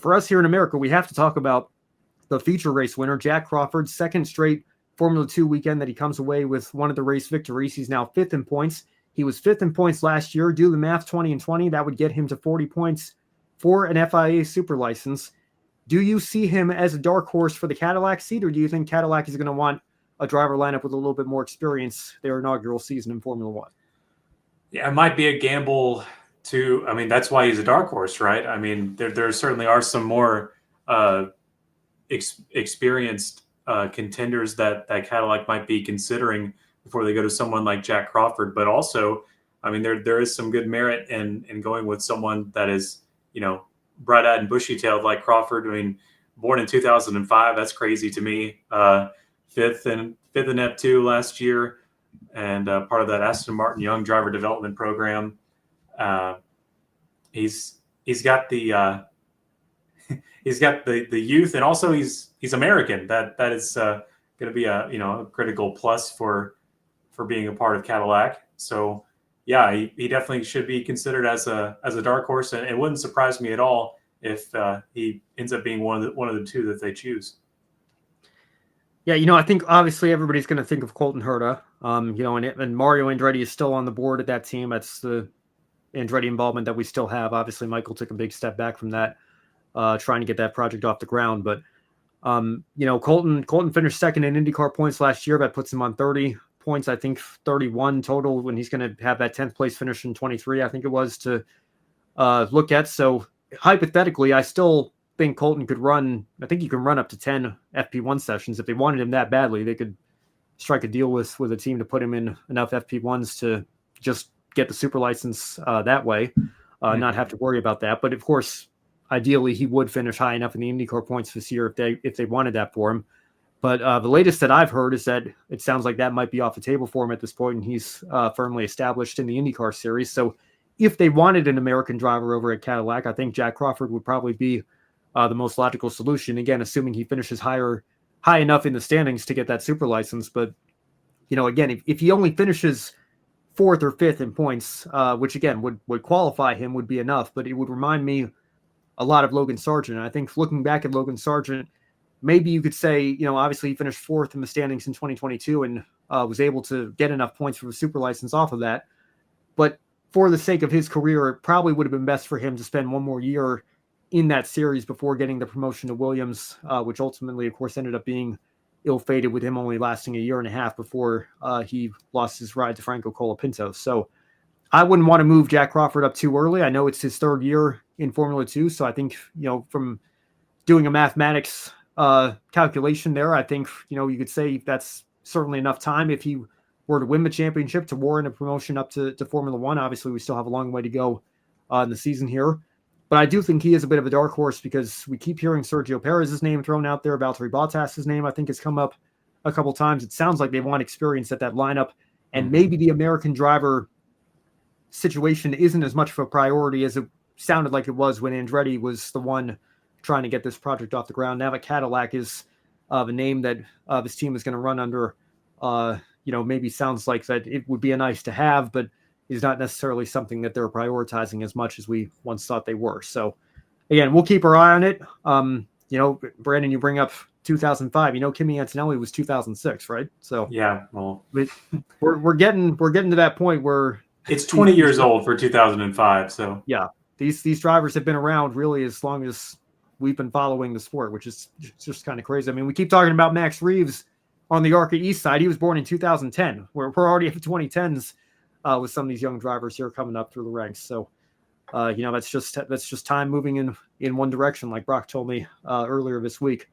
for us here in America, we have to talk about the feature race winner, Jak Crawford, second straight Formula 2 weekend that he comes away with one of the race victories. He's now fifth in points. He was fifth in points last year. Do the math, 20 and 20. That would get him to 40 points for an FIA super license. Do you see him as a dark horse for the Cadillac seat, or do you think Cadillac is going to want a driver lineup with a little bit more experience their inaugural season in Formula One? Yeah, it might be a gamble to, I mean, that's why he's a dark horse, right? I mean, there certainly are some more experienced contenders that Cadillac might be considering before they go to someone like Jak Crawford. But also, I mean, there is some good merit in going with someone that is, bright-eyed and bushy-tailed like Crawford. I mean, born in 2005, that's crazy to me. Fifth in F2 last year, and part of that Aston Martin Young Driver Development Program. He's got the youth, and also he's American. That is going to be a critical plus for being a part of Cadillac. So yeah, he definitely should be considered as a dark horse, and it wouldn't surprise me at all if he ends up being one of the two that they choose. Yeah, I think obviously everybody's going to think of Colton Herta, and Mario Andretti is still on the board at that team. That's the Andretti involvement that we still have. Obviously, Michael took a big step back from that, trying to get that project off the ground. But, Colton finished second in IndyCar points last year. That puts him on 30 points, I think 31 total when he's going to have that 10th place finish in 23, I think it was, to look at. So hypothetically, I still think Colton could run. I think he can run up to 10 FP1 sessions. If they wanted him that badly, they could strike a deal with a team to put him in enough FP1s to just get the super license that way, not have to worry about that. But of course, ideally, he would finish high enough in the IndyCar points this year if they wanted that for him. But the latest that I've heard is that it sounds like that might be off the table for him at this point, and he's firmly established in the IndyCar series. So if they wanted an American driver over at Cadillac, I think Jak Crawford would probably be the most logical solution. Again, assuming he finishes high enough in the standings to get that super license. But, again, if he only finishes fourth or fifth in points, which again would qualify him, would be enough. But it would remind me a lot of Logan Sargent. And I think looking back at Logan Sargent, maybe you could say, obviously he finished fourth in the standings in 2022 and was able to get enough points for the super license off of that. But for the sake of his career, it probably would have been best for him to spend one more year in that series before getting the promotion to Williams, which ultimately, of course, ended up being ill-fated with him only lasting a year and a half before he lost his ride to Franco Colapinto. So I wouldn't want to move Jak Crawford up too early. I know it's his third year in Formula 2, so I think, from doing a mathematics calculation there, I think, you could say that's certainly enough time if he were to win the championship to warrant a promotion up to Formula 1. Obviously, we still have a long way to go in the season here. But I do think he is a bit of a dark horse because we keep hearing Sergio Perez's name thrown out there. Valtteri Bottas's name, I think, has come up a couple times. It sounds like they want experience at that lineup. And maybe the American driver situation isn't as much of a priority as it sounded like it was when Andretti was the one trying to get this project off the ground. Now that Cadillac is the name that this team is going to run under, maybe sounds like that it would be a nice to have, but is not necessarily something that they're prioritizing as much as we once thought they were. So again, we'll keep our eye on it. Brandon, you bring up 2005, Kimi Antonelli was 2006, right? So yeah, well, we're getting to that point where it's 20 years old for 2005. So yeah, these drivers have been around really as long as we've been following the sport, which is just kind of crazy. I mean, we keep talking about Max Reeves on the ARCA East side. He was born in 2010. We're already at the 2010s with some of these young drivers here coming up through the ranks. So, that's just time moving in one direction, like Brock told me earlier this week.